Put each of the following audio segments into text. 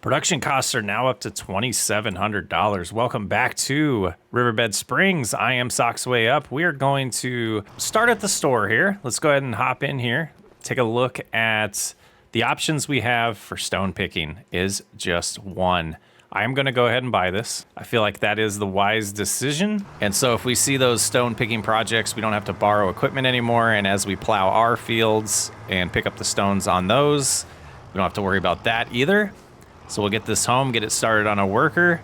Production costs are now up to $2,700. Welcome back to Riverbend Springs. I am Socks Way Up. We are going to start at the store here. Let's go ahead and hop in here. Take a look at the options we have for stone picking is just one. I am going to go ahead and buy this. I feel like that is the wise decision. And so if we see those stone picking projects, we don't have to borrow equipment anymore. And as we plow our fields and pick up the stones on those, we don't have to worry about that either. So we'll get this home, get it started on a worker,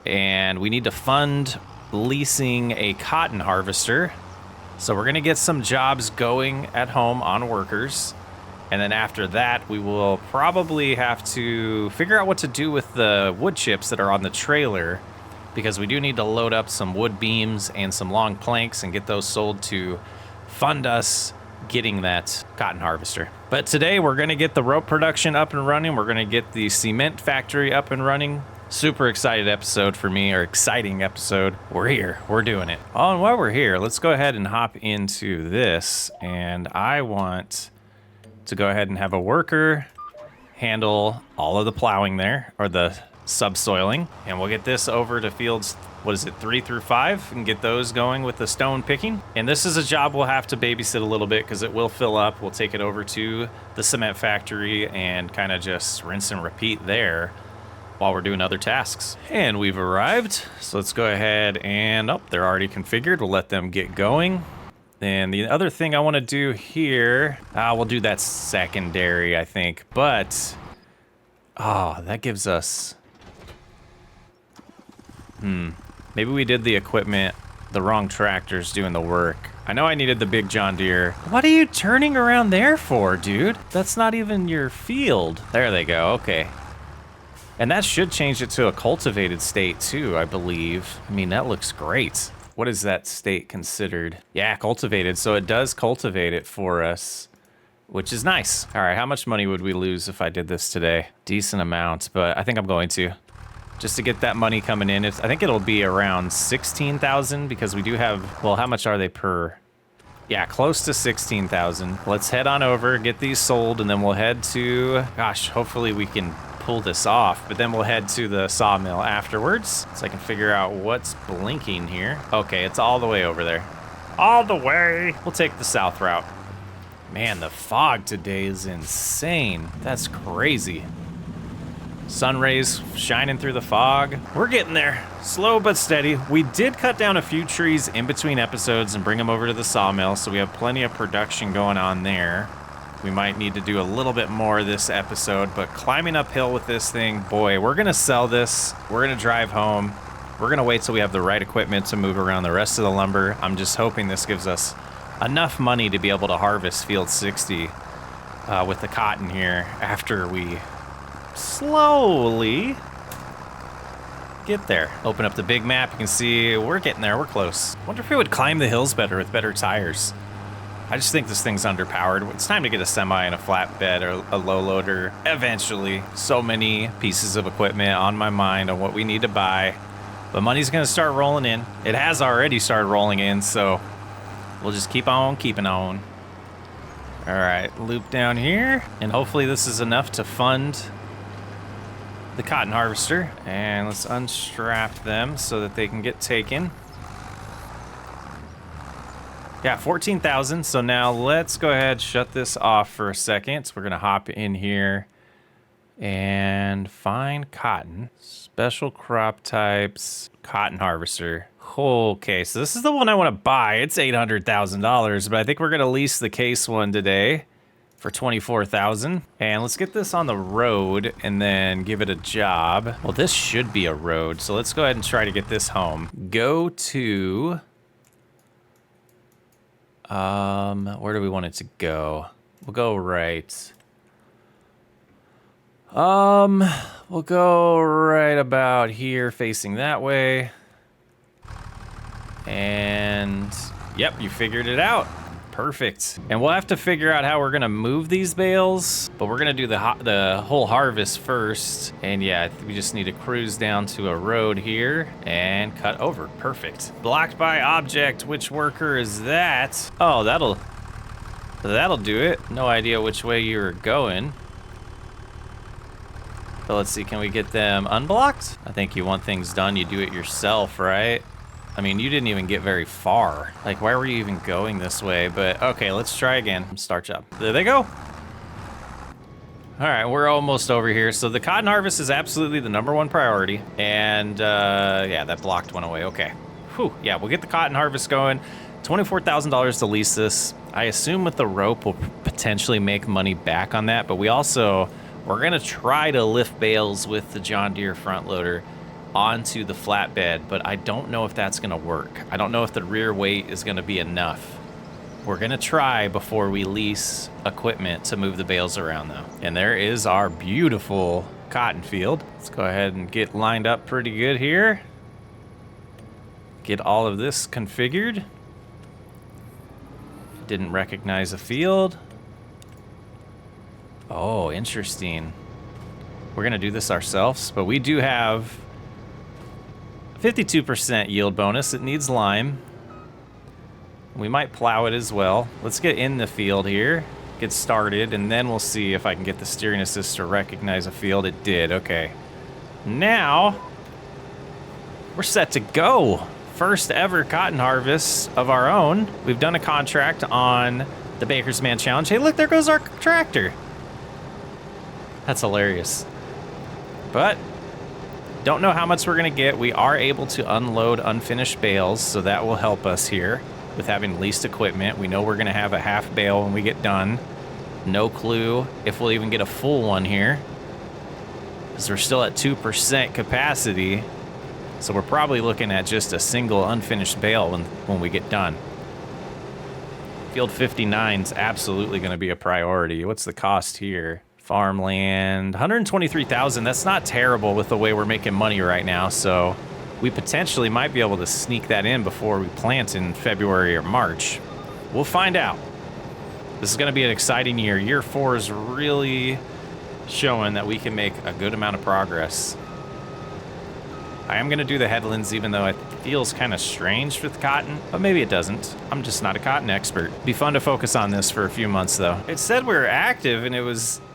and we need to fund leasing a cotton harvester. So we're gonna get some jobs going at home on workers. And then after that, we will probably have to figure out what to do with the wood chips that are on the trailer, because we do need to load up some wood beams and some long planks and get those sold to fund us getting that cotton harvester. But today we're going to get the rope production up and running. We're going to get the cement factory up and running. Super excited episode for me, or exciting episode. We're here, we're doing it. Oh, and while we're here, let's go ahead and hop into this. And I want to go ahead and have a worker handle all of the plowing there, or the subsoiling. And we'll get this over to fields, 3 through 5, and get those going with the stone picking. And this is a job we'll have to babysit a little bit because it will fill up. We'll take it over to the cement factory and kind of just rinse and repeat there while we're doing other tasks. And we've arrived. So let's go ahead and, they're already configured. We'll let them get going. And the other thing I want to do here, we'll do that secondary, I think. But, that gives us, maybe we did the equipment, the wrong tractor's doing the work. I know I needed the big John Deere. What are you turning around there for, dude? That's not even your field. There they go, okay. And that should change it to a cultivated state too, I believe. I mean, that looks great. What is that state considered? Yeah, cultivated, so it does cultivate it for us, which is nice. All right, how much money would we lose if I did this today? Decent amount, but I think I'm going to. Just to get that money coming in. I think it'll be around 16,000 because we do have, well, how much are they per? Yeah, close to 16,000. Let's head on over, get these sold, and then we'll head to, gosh, hopefully we can pull this off, but then we'll head to the sawmill afterwards so I can figure out what's blinking here. Okay, it's all the way over there. All the way. We'll take the south route. Man, the fog today is insane. That's crazy. Sun rays shining through the fog. We're getting there, slow but steady. We did cut down a few trees in between episodes and bring them over to the sawmill, so we have plenty of production going on there. We might need to do a little bit more this episode, but climbing uphill with this thing, boy, we're gonna sell this. We're gonna drive home. We're gonna wait till we have the right equipment to move around the rest of the lumber. I'm just hoping this gives us enough money to be able to harvest field 60 with the cotton here after we slowly get there. Open up the big map, you can see we're getting there, we're close. Wonder if we would climb the hills better with better tires. I just think this thing's underpowered. It's time to get a semi and a flatbed or a low loader eventually. So many pieces of equipment on my mind on what we need to buy, but money's gonna start rolling in. It has already started rolling in, so we'll just keep on keeping on. All right, loop down here, and hopefully this is enough to fund the cotton harvester. And let's unstrap them so that they can get taken. Yeah, 14,000. So now let's go ahead, shut this off for a second. So we're gonna hop in here and find cotton. Special crop types, cotton harvester. Okay, so this is the one I want to buy. It's $800,000, but I think we're gonna lease the case one today for 24,000. And let's get this on the road and then give it a job. Well, this should be a road, so let's go ahead and try to get this home. Go to, where do we want it to go? We'll go right. We'll go right about here, facing that way. And yep, you figured it out. Perfect. And we'll have to figure out how we're gonna move these bales, but we're gonna do the whole harvest first. And yeah, we just need to cruise down to a road here and cut over. Perfect. Blocked by object. Which worker is that? Oh, that'll do it. No idea which way you were going. But let's see, can we get them unblocked? I think you want things done, you do it yourself, right? I mean, you didn't even get very far. Like, why were you even going this way? But okay, let's try again. Start job. There they go. All right, we're almost over here. So the cotton harvest is absolutely the #1 priority. And yeah, that blocked went away. Okay. Whew. Yeah, we'll get the cotton harvest going. $24,000 to lease this. I assume with the rope, we'll potentially make money back on that. But we're going to try to lift bales with the John Deere front loader onto the flatbed, but I don't know if that's going to work. I don't know if the rear weight is going to be enough. We're going to try before we lease equipment to move the bales around, though. And there is our beautiful cotton field. Let's go ahead and get lined up pretty good here. Get all of this configured. Didn't recognize a field. Oh, interesting. We're going to do this ourselves, but we do have 52% yield bonus. It needs lime. We might plow it as well. Let's get in the field here, get started, and then we'll see if I can get the steering assist to recognize a field. It did. Okay. Now, we're set to go. First ever cotton harvest of our own. We've done a contract on the Baker's Man Challenge. Hey, look, there goes our tractor. That's hilarious. But don't know how much we're going to get. We are able to unload unfinished bales, so that will help us here with having leased equipment. We know we're going to have a half bale when we get done. No clue if we'll even get a full one here, because we're still at 2% capacity. So we're probably looking at just a single unfinished bale when we get done. Field 59 is absolutely going to be a priority. What's the cost here? Farmland, 123,000. That's not terrible with the way we're making money right now. So we potentially might be able to sneak that in before we plant in February or March. We'll find out. This is going to be an exciting year. Year 4 is really showing that we can make a good amount of progress. I am going to do the headlands, even though it feels kind of strange with cotton, but maybe it doesn't. I'm just not a cotton expert. Be fun to focus on this for a few months, though. It said we were active, and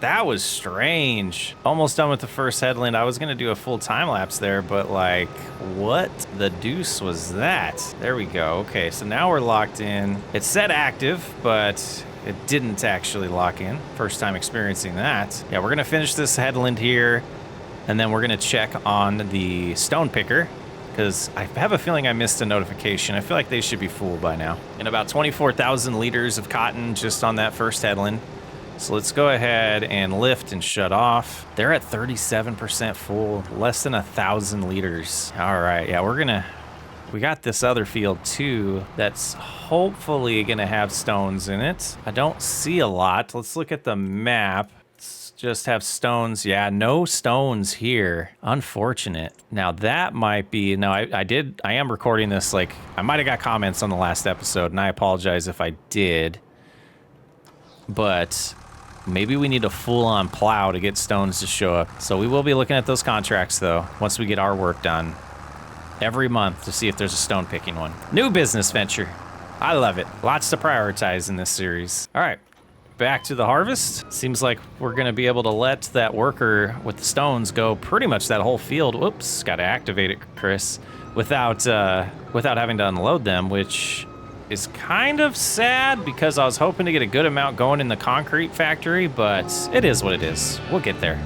that was strange. Almost done with the first headland. I was going to do a full time lapse there, but like, what the deuce was that? There we go. Okay, so now we're locked in. It said active, but it didn't actually lock in. First time experiencing that. Yeah, we're going to finish this headland here. And then we're going to check on the stone picker, because I have a feeling I missed a notification. I feel like they should be full by now. And about 24,000 liters of cotton just on that first headland. So let's go ahead and lift and shut off. They're at 37% full, less than 1,000 liters. All right, yeah, we got this other field too that's hopefully going to have stones in it. I don't see a lot. Let's look at the map. Just have stones. Yeah, no stones here. Unfortunate. Now that might be, no, I am recording this, like, I might have got comments on the last episode, and I apologize if I did. But maybe we need a full-on plow to get stones to show up. So we will be looking at those contracts, though, once we get our work done. Every month to see if there's a stone picking one. New business venture. I love it. Lots to prioritize in this series. All right. Back to the harvest. Seems like we're going to be able to let that worker with the stones go pretty much that whole field. Whoops, got to activate it, Chris, without having to unload them, which is kind of sad because I was hoping to get a good amount going in the concrete factory, but it is what it is. We'll get there.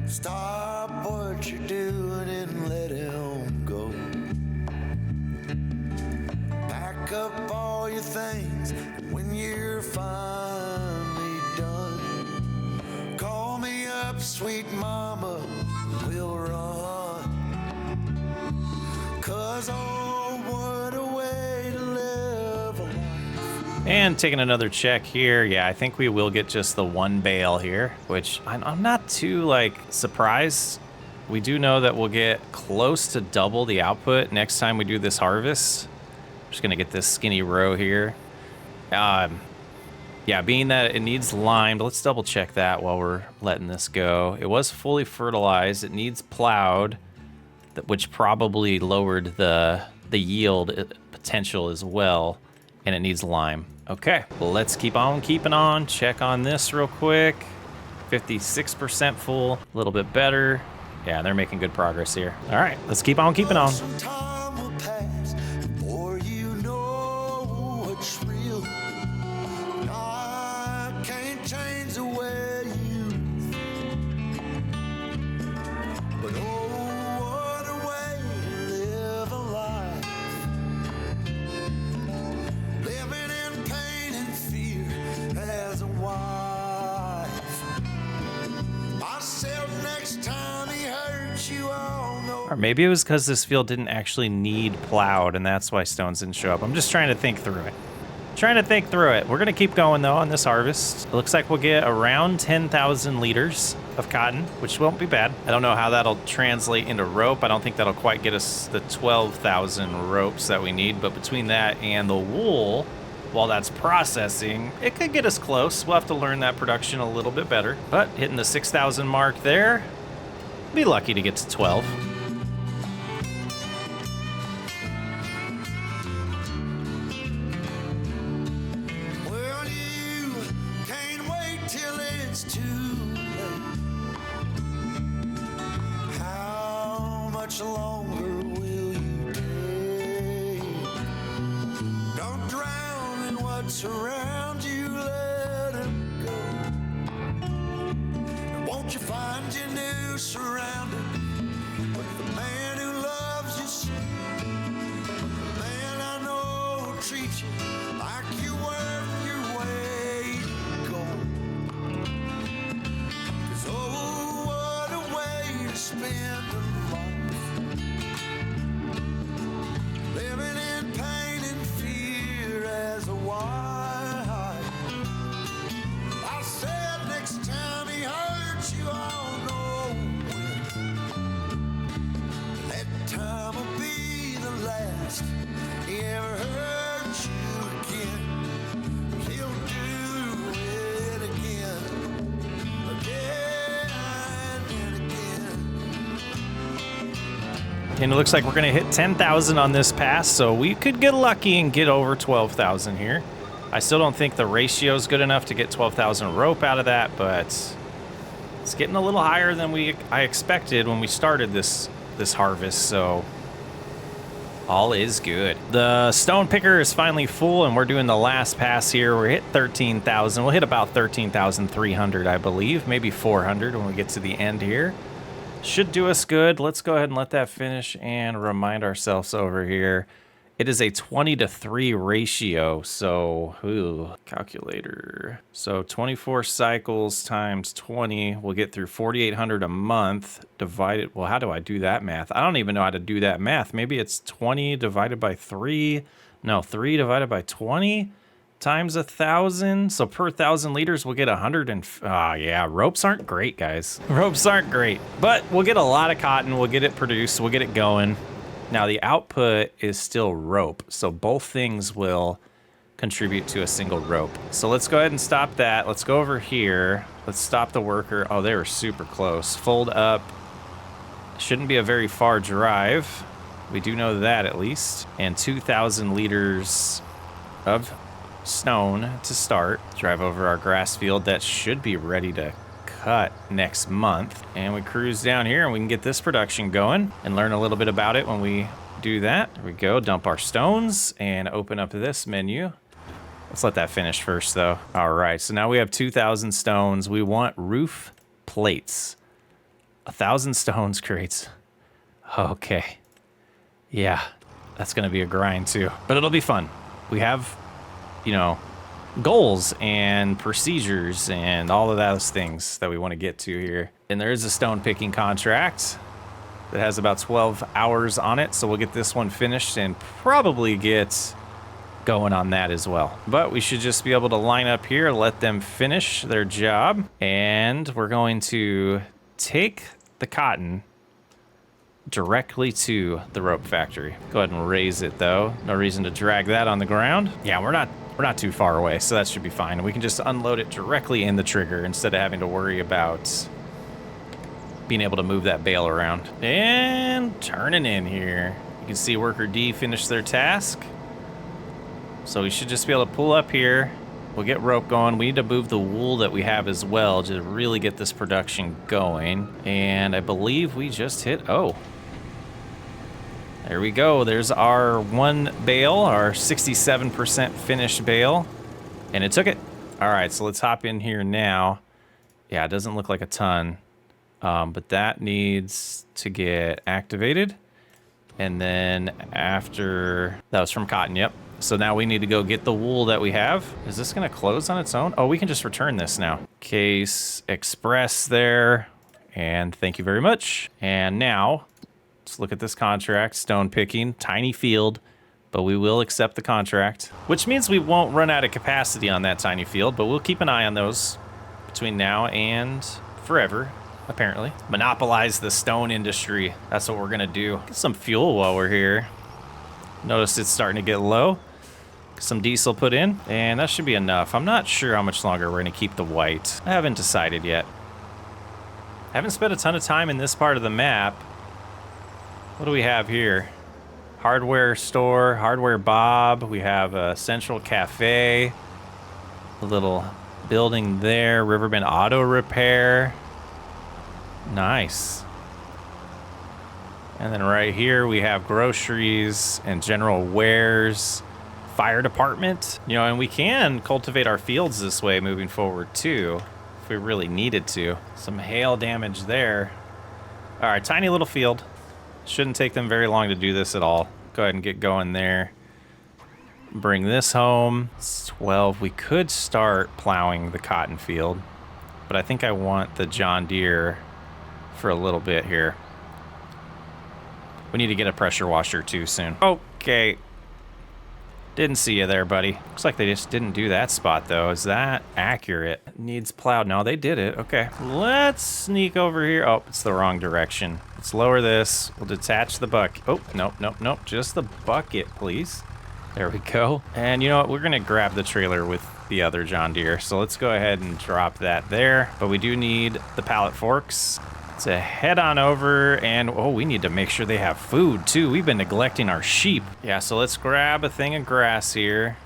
Stop what you're doing and let him go. Pack up all your things when you're finally done. Call me up, sweet mama, we'll run. 'Cause oh, what a way to live a life. And taking another check here. Yeah, I think we will get just the one bale here, which I'm not too, like, surprised. We do know that we'll get close to double the output next time we do this harvest. I'm just going to get this skinny row here. Yeah, being that it needs limed, let's double check that while we're letting this go. It was fully fertilized. It needs plowed, which probably lowered the yield potential as well, and it needs lime. Okay, well, let's keep on keeping on. Check on this real quick. 56% full, a little bit better. Yeah, they're making good progress here. All right, let's keep on keeping on. Some time will pass before you know what's real. I can't change the way you feel. But oh, what a way to live a life. Living in pain and fear as a wife. Myself next time he hurts you all know. Or maybe it was because this field didn't actually need plowed, and that's why stones didn't show up. I'm just trying to think through it. We're going to keep going, though, on this harvest. It looks like we'll get around 10,000 liters of cotton, which won't be bad. I don't know how that'll translate into rope. I don't think that'll quite get us the 12,000 ropes that we need, but between that and the wool, while that's processing, it could get us close. We'll have to learn that production a little bit better. But hitting the 6,000 mark there, be lucky to get to 12. Well, you can't wait till it's too late. How much longer will you take? Don't drown in what's around you, let it go. And won't you find your new surroundings with the man who loves you so? The man I know will treat you like you worth your weight in gold. 'Cause oh, what a way to spend a life. Living in pain and fear as a wife. I said next time he hurts you, I'll know when. That time will be the last he ever hurt you again. He'll do it again, again and again. And it looks like we're going to hit 10,000 on this pass, so we could get lucky and get over 12,000 here. I still don't think the ratio is good enough to get 12,000 rope out of that, but it's getting a little higher than I expected when we started this harvest, so all is good. The stone picker is finally full, and we're doing the last pass here. We're hit 13,000. We'll hit about 13,300, I believe, maybe 400 when we get to the end here. Should do us good. Let's go ahead and let that finish and remind ourselves over here. It is a 20-to-3 ratio, so, calculator. So 24 cycles times 20, we'll get through 4,800 a month divided. Well, how do I do that math? I don't even know how to do that math. Maybe it's 20 divided by 3. No, 3 divided by 20 times 1,000. So per 1,000 liters, we'll get 100 and, yeah, ropes aren't great, guys. Ropes aren't great, but we'll get a lot of cotton. We'll get it produced. We'll get it going. Now, the output is still rope, so both things will contribute to a single rope. So let's go ahead and stop that. Let's go over here. Let's stop the worker. Oh, they were super close. Fold up. Shouldn't be a very far drive. We do know that at least. And 2,000 liters of stone to start. Drive over our grass field. That should be ready to cut next month, and we cruise down here and we can get this production going and learn a little bit about it when we do that. There we go. Dump our stones and open up this menu. Let's let that finish first, though. All right, so now we have 2,000 stones. We want roof plates. 1,000 stones creates. Okay, yeah, that's gonna be a grind too, but it'll be fun. We have, goals and procedures and all of those things that we want to get to here. And there is a stone picking contract that has about 12 hours on it, so we'll get this one finished and probably get going on that as well. But we should just be able to line up here, let them finish their job, and we're going to take the cotton directly to the rope factory. Go ahead and raise it, though. No reason to drag that on the ground. Yeah, we're not We're not too far away, so that should be fine. We can just unload it directly in the trigger instead of having to worry about being able to move that bale around. And turning in here. You can see worker D finished their task. So we should just be able to pull up here. We'll get rope going. We need to move the wool that we have as well to really get this production going. And I believe we just hit, oh. There we go. There's our one bale, our 67% finished bale. And it took it. All right, so let's hop in here now. Yeah, it doesn't look like a ton. But that needs to get activated. And then after, that was from cotton, yep. So now we need to go get the wool that we have. Is this gonna close on its own? Oh, we can just return this now. Case Express there. And thank you very much. And now, let's look at this contract. Stone picking, tiny field, but we will accept the contract. Which means we won't run out of capacity on that tiny field, but we'll keep an eye on those between now and forever. Apparently. Monopolize the stone industry. That's what we're gonna do. Get some fuel while we're here. Notice it's starting to get low. Some diesel put in, and that should be enough. I'm not sure how much longer we're gonna keep the white. I haven't decided yet. I haven't spent a ton of time in this part of the map. What do we have here? Hardware store, Hardware Bob. We have a central cafe. A little building there. Riverbend Auto Repair. Nice. And then right here we have groceries and general wares, fire department. You know, and we can cultivate our fields this way moving forward too, if we really needed to. Some hail damage there. All right, tiny little field. Shouldn't take them very long to do this at all. Go ahead and get going there. Bring this home. It's 12. We could start plowing the cotton field, but I think I want the John Deere for a little bit here. We need to get a pressure washer too soon. Okay. Didn't see you there, buddy. Looks like they just didn't do that spot though. Is that accurate? Needs plowed. No, they did it. Okay. Let's sneak over here. Oh, it's the wrong direction. Let's lower this. We'll detach the bucket. Oh, nope, nope, nope. Just the bucket, please. There we go. And you know what? We're gonna grab the trailer with the other John Deere. So let's go ahead and drop that there. But we do need the pallet forks. So head on over, and oh, we need to make sure they have food too. We've been neglecting our sheep. Yeah, so let's grab a thing of grass here.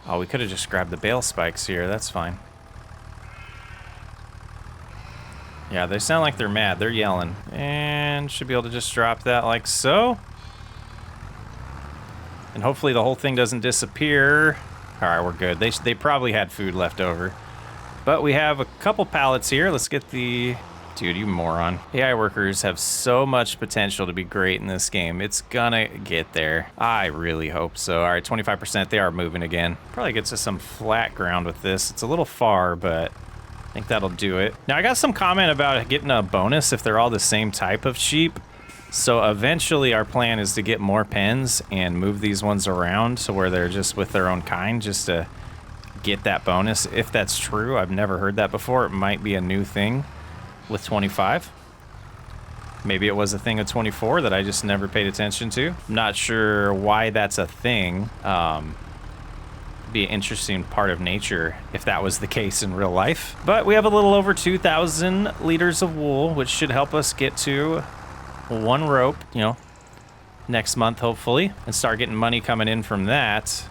Oh, we could have just grabbed the bale spikes here. That's fine. Yeah, they sound like they're mad. They're yelling. And should be able to just drop that like so. And hopefully the whole thing doesn't disappear. All right, we're good. They probably had food left over. But we have a couple pallets here. Let's get the... Dude, you moron. AI workers have so much potential to be great in this game. It's gonna get there. I really hope so. All right, 25%. They are moving again. Probably gets us some flat ground with this. It's a little far, but I think that'll do it. Now, I got some comment about getting a bonus if they're all the same type of sheep. So eventually our plan is to get more pens and move these ones around to where they're just with their own kind, just to get that bonus. If that's true, I've never heard that before. It might be a new thing with 25. Maybe it was a thing of 24 that I just never paid attention to. I'm not sure why that's a thing. Be an interesting part of nature if that was the case in real life. But we have a little over 2,000 liters of wool, which should help us get to one rope, you know, next month hopefully, and start getting money coming in from that.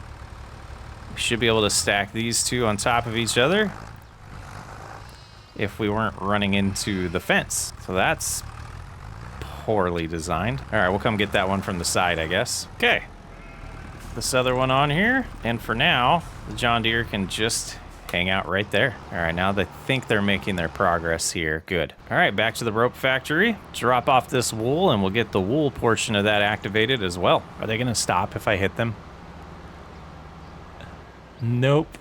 We should be able to stack these two on top of each other if we weren't running into the fence. So that's poorly designed. All right, we'll come get that one from the side, I guess. Okay, this other one on here. And for now, the John Deere can just hang out right there. All right, now they think they're making their progress here. Good. All right, back to the rope factory. Drop off this wool and we'll get the wool portion of that activated as well. Are they gonna stop if I hit them? Nope.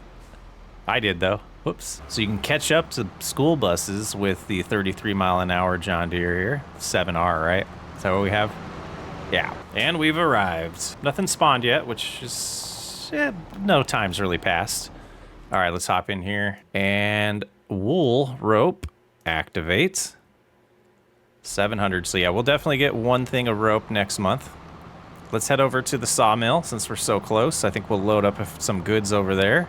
I did though. Whoops. So you can catch up to school buses with the 33-mile-an-hour John Deere here. 7R, right? Is that what we have? Yeah. And we've arrived. Nothing spawned yet, which is... no time's really passed. All right, let's hop in here. And wool rope activate. 700. So yeah, we'll definitely get one thing of rope next month. let's head over to the sawmill since we're so close. I think we'll load up some goods over there.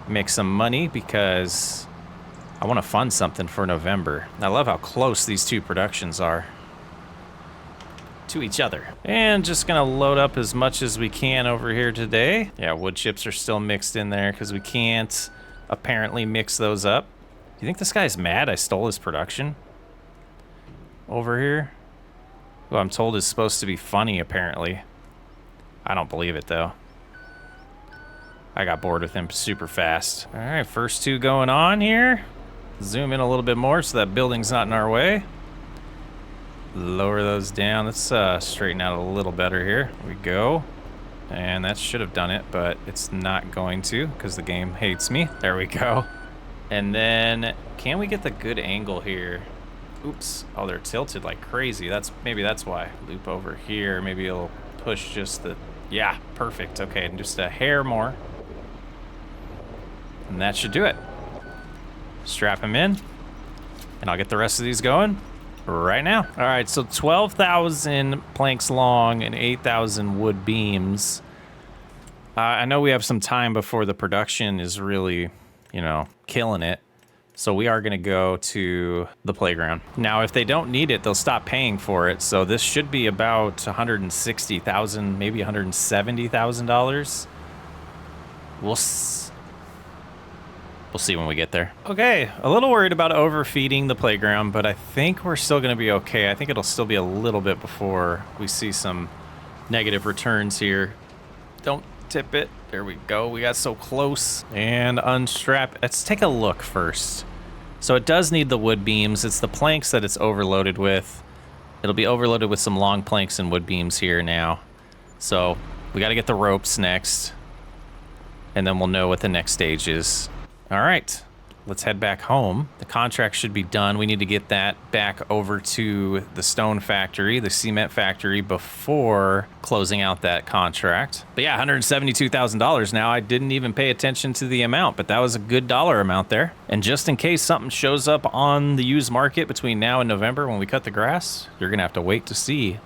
Make some money because I want to fund something for November. I love how close these two productions are to each other. And just gonna load up as much as we can over here today. Yeah, wood chips are still mixed in there because we can't apparently mix those up. Do you think this guy's mad I stole his production over here? Who I'm told is supposed to be funny, apparently. I don't believe it, though. I got bored with him super fast. All right, first two going on here. Zoom in a little bit more so that building's not in our way. Lower those down. Let's straighten out a little better here. There we go. And that should have done it, but it's not going to because the game hates me. There we go. And then, can we get the good angle here? Oops. Oh, they're tilted like crazy. Maybe that's why. Loop over here. Maybe it'll push just the... Yeah, perfect. Okay, and just a hair more. And that should do it. Strap him in. And I'll get the rest of these going right now. All right, so 12,000 planks long and 8,000 wood beams. I know we have some time before the production is really, you know, killing it. So we are gonna go to the playground. Now, if they don't need it, they'll stop paying for it. So this should be about $160,000, maybe $170,000. We'll see when we get there. Okay, a little worried about overfeeding the playground, but I think we're still gonna be okay. I think it'll still be a little bit before we see some negative returns here. Don't tip it. There we go. We got so close. And unstrap. Let's take a look first. So it does need the wood beams. It's the planks that it's overloaded with. It'll be overloaded with some long planks and wood beams here now. So we got to get the ropes next. And then we'll know what the next stage is. All right. Let's head back home. The contract should be done. We need to get that back over to the stone factory, the cement factory, before closing out that contract. But yeah, $172,000 now. I didn't even pay attention to the amount, but that was a good dollar amount there. And just in case something shows up on the used market between now and November when we cut the grass, you're gonna have to wait to see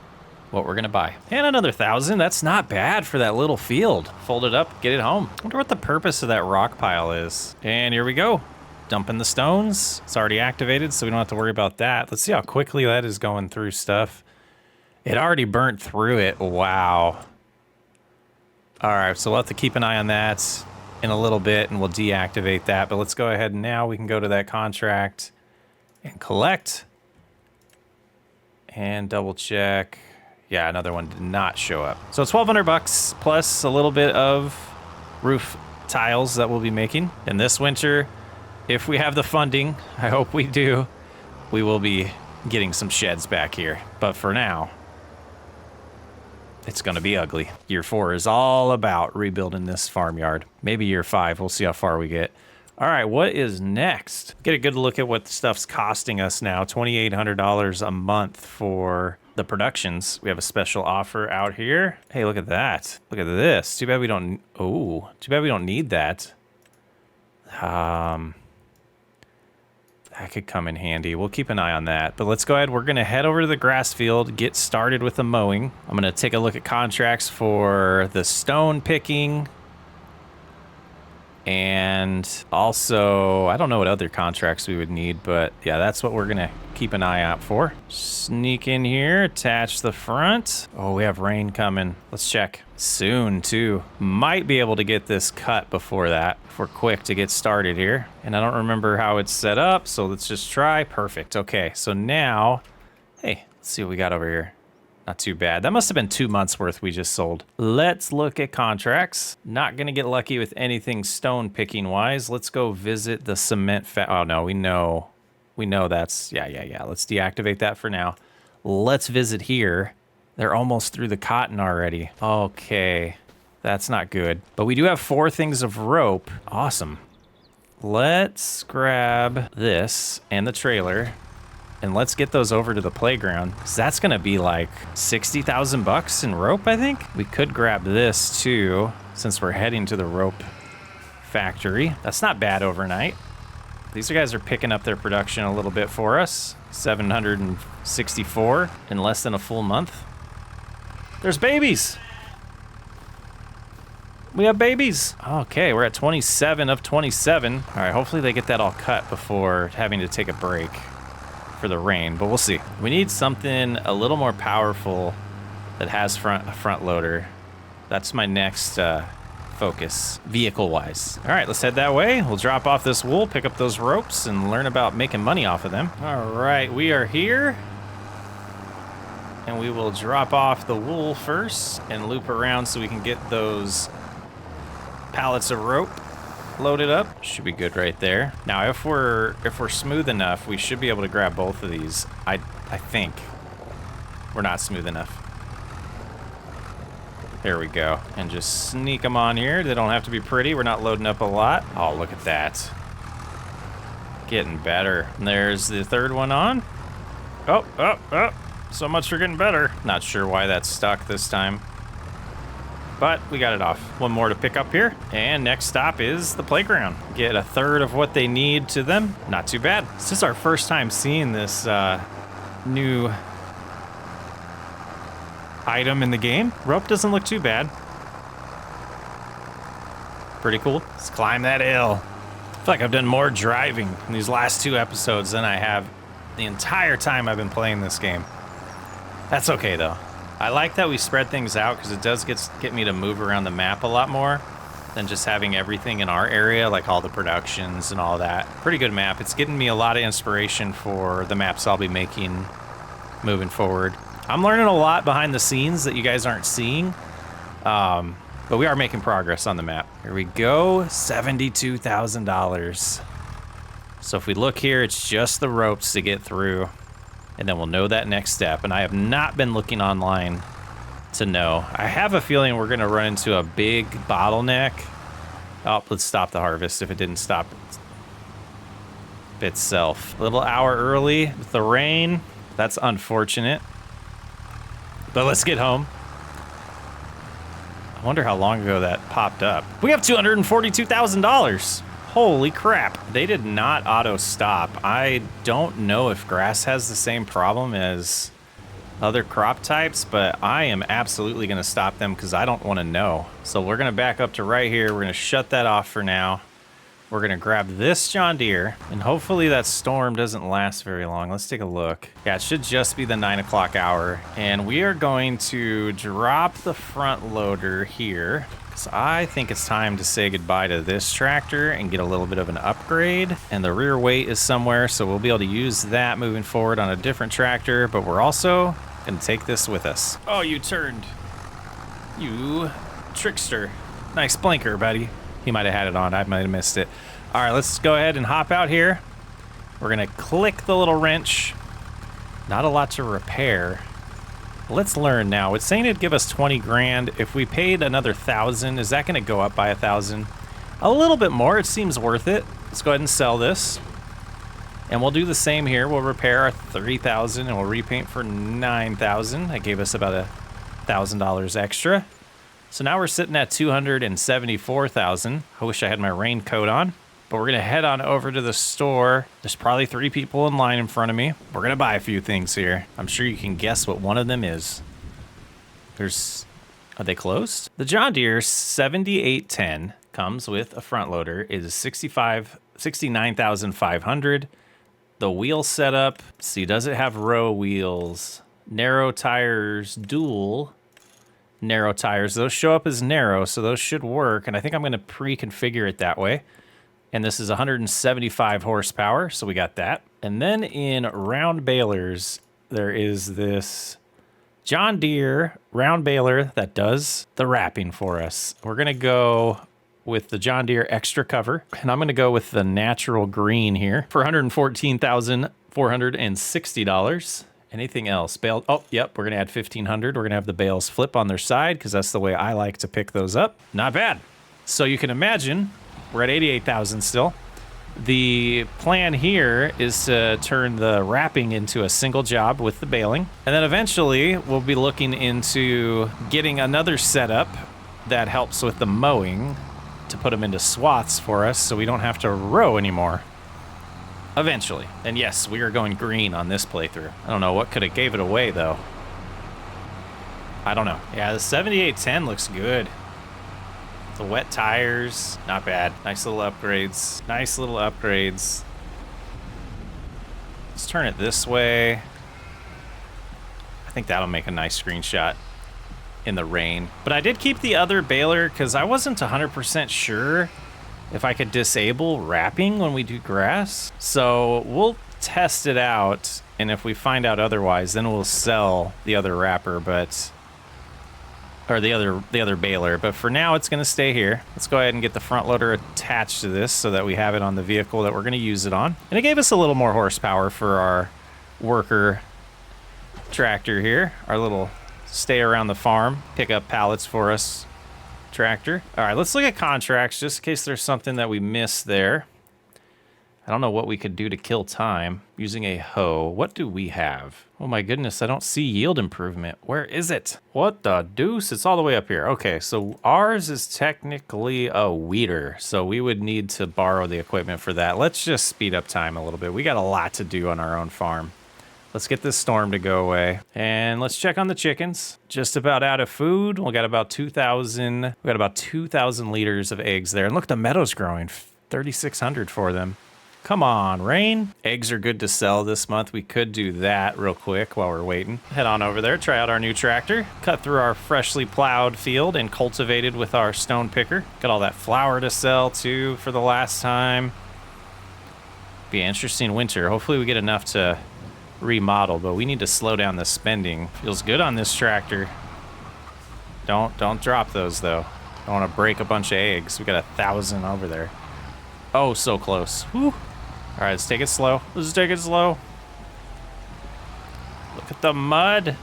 what we're gonna buy. And another 1,000, that's not bad for that little field. Fold it up, get it home. I wonder what the purpose of that rock pile is. And here we go. Dumping the stones. It's already activated, so we don't have to worry about that. Let's see how quickly that is going through stuff. It already burnt through it. Wow. All right, so we'll have to keep an eye on that in a little bit, and we'll deactivate that. But let's go ahead and now we can go to that contract and collect. And double check. Yeah, another one did not show up. So it's $1,200 plus a little bit of roof tiles that we'll be making. And this winter, if we have the funding, I hope we do, we will be getting some sheds back here. But for now, it's gonna be ugly. Year 4 is all about rebuilding this farmyard. Maybe year 5, we'll see how far we get. All right, what is next? Get a good look at what the stuff's costing us now. $2,800 a month for the productions. We have a special offer out here. Hey, look at that. Look at this. Too bad we don't, oh, too bad we don't need that. That could come in handy. We'll keep an eye on that. But let's go ahead. We're going to head over to the grass field, get started with the mowing. I'm going to take a look at contracts for the stone picking. And also, I don't know what other contracts we would need, but yeah, that's what we're going to keep an eye out for. Sneak in here, attach the front. Oh, we have rain coming. Let's check. Soon, too. Might be able to get this cut before that, if we're quick to get started here. And I don't remember how it's set up, so let's just try. Perfect. Okay, so now, hey, let's see what we got over here. Not too bad. That must have been 2 months worth we just sold. Let's look at contracts. Not gonna get lucky with anything stone picking wise. Let's go visit the cement oh no, we know that's, yeah. Let's deactivate that for now. Let's visit here. They're almost through the cotton already. Okay, that's not good. But we do have 4 things of rope. Awesome. Let's grab this and the trailer. And let's get those over to the playground. 'Cause that's gonna be like 60,000 bucks in rope, I think. We could grab this too, since we're heading to the rope factory. That's not bad overnight. These guys are picking up their production a little bit for us. 764 in less than a full month. There's babies. We have babies. Okay, we're at 27 of 27. All right, hopefully they get that all cut before having to take a break for the rain, but we'll see. We need something a little more powerful that has a front loader. That's my next focus, vehicle-wise. All right, let's head that way. We'll drop off this wool, pick up those ropes, and learn about making money off of them. All right, we are here. And we will drop off the wool first and loop around so we can get those pallets of rope loaded up. Should be good right there. Now, if we're smooth enough, we should be able to grab both of these. I think we're not smooth enough. There we go. And just sneak them on here. They don't have to be pretty. We're not loading up a lot. Oh, look at that. Getting better. And there's the third one on. Oh. So much for getting better. Not sure why that's stuck this time. But we got it off. One more to pick up here. And next stop is the playground. Get a third of what they need to them. Not too bad. This is our first time seeing this new item in the game. Rope doesn't look too bad. Pretty cool. Let's climb that hill. I feel like I've done more driving in these last 2 episodes than I have the entire time I've been playing this game. That's okay though. I like that we spread things out because it does get me to move around the map a lot more than just having everything in our area, like all the productions and all that. Pretty good map. It's getting me a lot of inspiration for the maps I'll be making moving forward. I'm learning a lot behind the scenes that you guys aren't seeing, but we are making progress on the map. Here we go, $72,000. So if we look here, it's just the ropes to get through. And then we'll know that next step. And I have not been looking online to know. I have a feeling we're going to run into a big bottleneck. Oh, let's stop the harvest if it didn't stop itself. A little hour early with the rain. That's unfortunate. But let's get home. I wonder how long ago that popped up. We have $242,000. Holy crap. They did not auto stop. I don't know if grass has the same problem as other crop types, but I am absolutely going to stop them because I don't want to know. So we're going to back up to right here. We're going to shut that off for now. We're going to grab this John Deere, and hopefully that storm doesn't last very long. Let's take a look. Yeah, it should just be the 9 o'clock hour. And we are going to drop the front loader here. So I think it's time to say goodbye to this tractor and get a little bit of an upgrade. And the rear weight is somewhere, so we'll be able to use that moving forward on a different tractor, but we're also gonna take this with us. Oh, you turned. You trickster. Nice blinker, buddy. He might have had it on, I might have missed it. All right, let's go ahead and hop out here. We're gonna click the little wrench. Not a lot to repair. Let's learn now. It's saying it'd give us 20 grand. If we paid another 1,000, is that gonna go up by 1,000? A little bit more, it seems worth it. Let's go ahead and sell this. And we'll do the same here. We'll repair our 3,000 and we'll repaint for 9,000. That gave us about $1,000 extra. So now we're sitting at 274,000. I wish I had my raincoat on. But we're gonna head on over to the store. There's probably 3 people in line in front of me. We're gonna buy a few things here. I'm sure you can guess what one of them is. Are they closed? The John Deere 7810 comes with a front loader. It is $69,500. The wheel setup, see, does it have row wheels? Narrow tires, dual narrow tires. Those show up as narrow, so those should work. And I think I'm gonna pre-configure it that way. And this is 175 horsepower, so we got that. And then in round balers, there is this John Deere round baler that does the wrapping for us. We're gonna go with the John Deere extra cover, and I'm gonna go with the natural green here for $114,460. Anything else? Bale? Oh, yep, we're gonna add 1,500. We're gonna have the bales flip on their side because that's the way I like to pick those up. Not bad. So you can imagine, we're at 88,000 still. The plan here is to turn the wrapping into a single job with the baling. And then eventually we'll be looking into getting another setup that helps with the mowing to put them into swaths for us so we don't have to row anymore. Eventually. And yes, we are going green on this playthrough. I don't know what could have gave it away though. I don't know. Yeah, the 7810 looks good. The wet tires, not bad. Nice little upgrades. Nice little upgrades. Let's turn it this way. I think that'll make a nice screenshot in the rain. But I did keep the other baler because I wasn't 100% sure if I could disable wrapping when we do grass. So we'll test it out, and if we find out otherwise, then we'll sell the other wrapper, or the other baler. But for now, it's going to stay here. Let's go ahead and get the front loader attached to this so that we have it on the vehicle that we're going to use it on. And it gave us a little more horsepower for our worker tractor here, our little stay around the farm, pick up pallets for us tractor. All right, let's look at contracts just in case there's something that we missed there. I don't know what we could do to kill time using a hoe. What do we have? Oh my goodness, I don't see yield improvement. Where is it? What the deuce? It's all the way up here. Okay, so ours is technically a weeder, so we would need to borrow the equipment for that. Let's just speed up time a little bit. We got a lot to do on our own farm. Let's get this storm to go away. And let's check on the chickens. Just about out of food. We got about 2,000 liters of eggs there. And look, the meadow's growing. 3,600 for them. Come on, rain. Eggs are good to sell this month. We could do that real quick while we're waiting. Head on over there, try out our new tractor. Cut through our freshly plowed field and cultivated with our stone picker. Got all that flour to sell too for the last time. Be an interesting winter. Hopefully we get enough to remodel, but we need to slow down the spending. Feels good on this tractor. Don't drop those though. Don't want to break a bunch of eggs. We got 1,000 over there. Oh, so close. Whew. All right, let's take it slow. Let's take it slow. Look at the mud.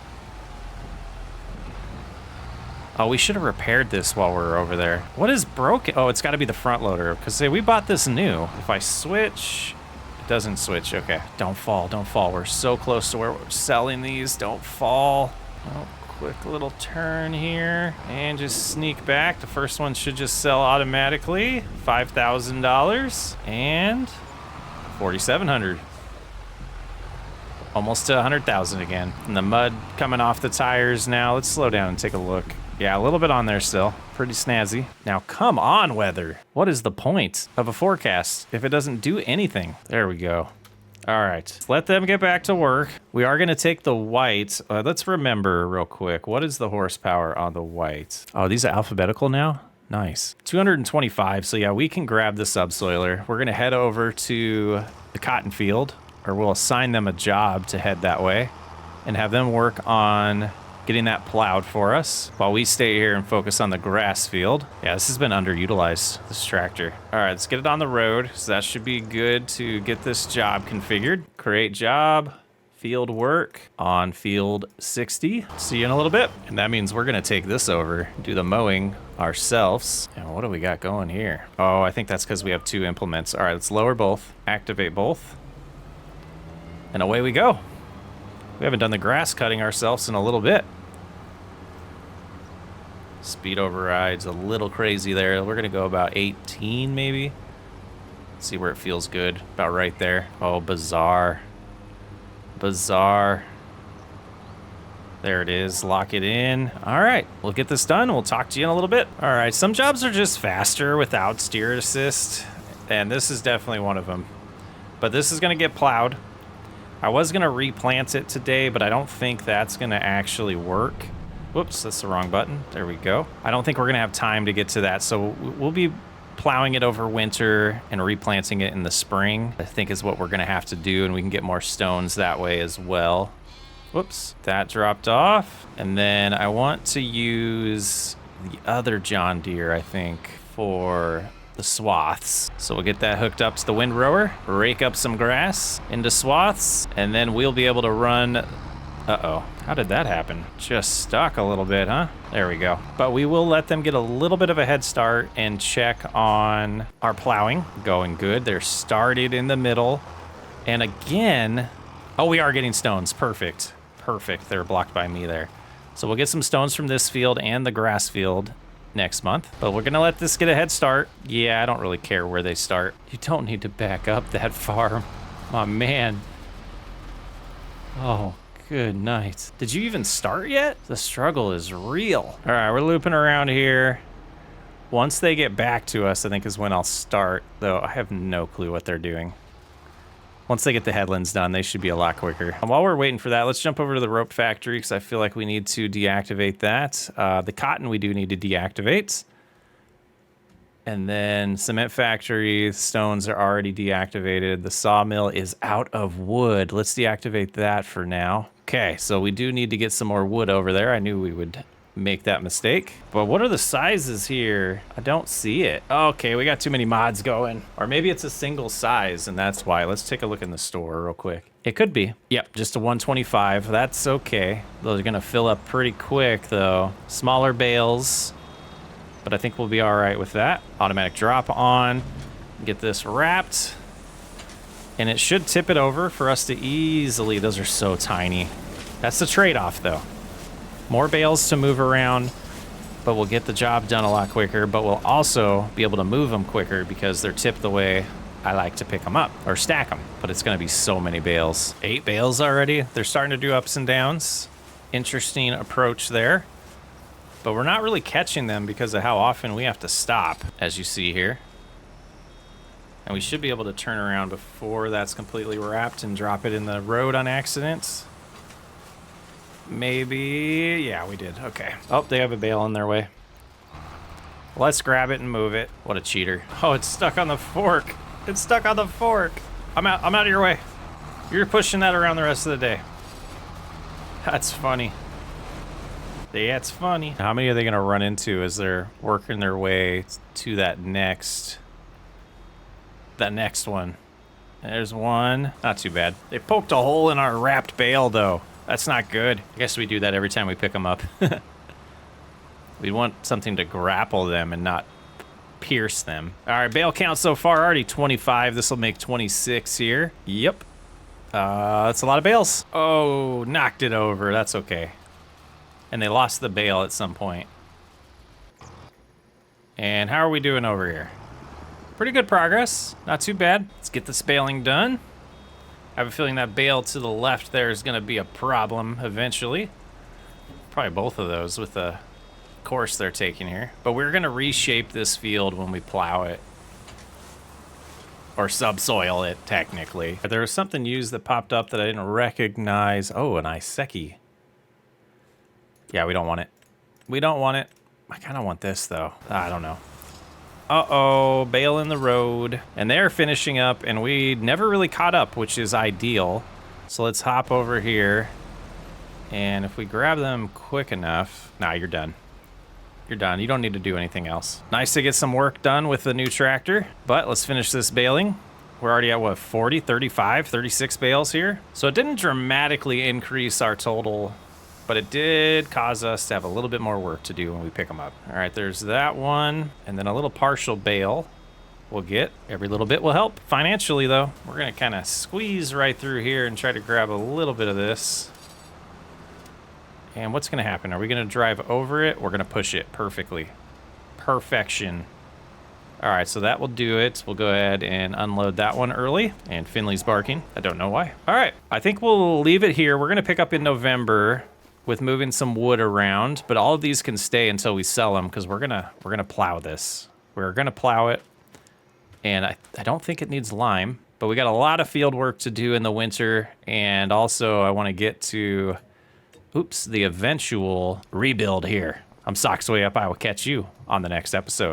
Oh, we should have repaired this while we were over there. What is broken? Oh, it's got to be the front loader because we bought this new. If I switch, it doesn't switch. Okay, don't fall, don't fall. We're so close to where we're selling these. Don't fall. Oh, quick little turn here and just sneak back. The first one should just sell automatically. $5,000 and 4,700. Almost to 100,000 again. And the mud coming off the tires now. Let's slow down and take a look. Yeah, a little bit on there still. Pretty snazzy. Now, come on, weather. What is the point of a forecast if it doesn't do anything? There we go. All right, let them get back to work. We are going to take the white. Let's remember real quick. What is the horsepower on the white? Oh, these are alphabetical now? Nice. 225. So yeah, we can grab the subsoiler. We're going to head over to the cotton field, or we'll assign them a job to head that way and have them work on getting that plowed for us while we stay here and focus on the grass field. Yeah, this has been underutilized, this tractor. All right, let's get it on the road. So that should be good to get this job configured. Create job, field work on field 60. See you in a little bit. And that means we're gonna take this over, do the mowing ourselves. And what do we got going here? Oh, I think that's because we have 2 implements. All right, let's lower both, activate both, and away we go. We haven't done the grass cutting ourselves in a little bit. Speed override's a little crazy there. We're gonna go about 18 maybe. See where it feels good, about right there. Oh, bizarre. Bizarre. There it is, lock it in. All right, we'll get this done. We'll talk to you in a little bit. All right, some jobs are just faster without steer assist, and this is definitely one of them. But this is gonna get plowed. I was gonna replant it today, but I don't think that's gonna actually work. Whoops, that's the wrong button. There we go. I don't think we're gonna have time to get to that, so we'll be plowing it over winter and replanting it in the spring, I think is what we're gonna have to do, and we can get more stones that way as well. Whoops, that dropped off. And then I want to use the other John Deere, I think, for the swaths. So we'll get that hooked up to the windrower, rake up some grass into swaths, and then we'll be able to run. Uh-oh, how did that happen? Just stuck a little bit, huh? There we go. But we will let them get a little bit of a head start and check on our plowing. Going good. They're started in the middle. And again, oh, we are getting stones. Perfect. Perfect. They're blocked by me there. So we'll get some stones from this field and the grass field next month, but we're gonna let this get a head start. Yeah, I don't really care where they start. You don't need to back up that far. Oh man. Oh Good night. Did you even start yet? The struggle is real. All right, we're looping around here. Once they get back to us, I think is when I'll start, though I have no clue what they're doing. Once they get the headlands done, they should be a lot quicker. And while we're waiting for that, let's jump over to the rope factory because I feel like we need to deactivate that. The cotton we do need to deactivate. And then cement factory, stones are already deactivated. The sawmill is out of wood. Let's deactivate that for now. Okay, so we do need to get some more wood over there. I knew we would make that mistake. But what are the sizes here? I don't see it. Okay, we got too many mods going. Or maybe it's a single size and that's why. Let's take a look in the store real quick. It could be. Yep, just a 125. That's okay. Those are gonna fill up pretty quick though. Smaller bales, but I think we'll be all right with that. Automatic drop on. Get this wrapped. And it should tip it over for us to easily, those are so tiny. That's the trade-off though. More bales to move around, but we'll get the job done a lot quicker, but we'll also be able to move them quicker because they're tipped the way I like to pick them up or stack them. But it's gonna be so many bales. 8 bales already. They're starting to do ups and downs. Interesting approach there. But we're not really catching them because of how often we have to stop, as you see here. And we should be able to turn around before that's completely wrapped and drop it in the road on accident. Maybe, yeah, we did. Okay. Oh, they have a bale in their way. Let's grab it and move it. What a cheater. Oh, it's stuck on the fork. It's stuck on the fork. I'm out of your way. You're pushing that around the rest of the day. That's funny. That's funny. How many are they gonna run into as they're working their way to that next one? There's one. Not too bad. They poked a hole in our wrapped bale though. That's not good. I guess we do that every time we pick them up. We want something to grapple them and not pierce them. All right, bale count so far already 25. This will make 26 here. Yep. That's a lot of bales. Oh, knocked it over. That's okay. And they lost the bale at some point. And how are we doing over here? Pretty good progress. Not too bad. Let's get this baling done. I have a feeling that bale to the left there is going to be a problem eventually. Probably both of those with the course they're taking here. But we're going to reshape this field when we plow it. Or subsoil it, technically. There was something used that popped up that I didn't recognize. Oh, an Iseki. Yeah, we don't want it. We don't want it. I kind of want this, though. I don't know. Uh-oh, bale in the road. And they're finishing up, and we never really caught up, which is ideal. So let's hop over here. And if we grab them quick enough... Nah, you're done. You're done. You don't need to do anything else. Nice to get some work done with the new tractor. But let's finish this baling. We're already at, what, 40, 35, 36 bales here? So it didn't dramatically increase our total... But it did cause us to have a little bit more work to do when we pick them up. All right, there's that one. And then a little partial bale we'll get. Every little bit will help. Financially, though, we're going to kind of squeeze right through here and try to grab a little bit of this. And what's going to happen? Are we going to drive over it? We're going to push it perfectly. Perfection. All right, so that will do it. We'll go ahead and unload that one early. And Finley's barking. I don't know why. All right, I think we'll leave it here. We're going to pick up in November with moving some wood around, but all of these can stay until we sell them because we're gonna plow this. We're gonna plow it, and I don't think it needs lime, but we got a lot of field work to do in the winter, and also I want to get to, the eventual rebuild here. I'm Socksway Up. I will catch you on the next episode.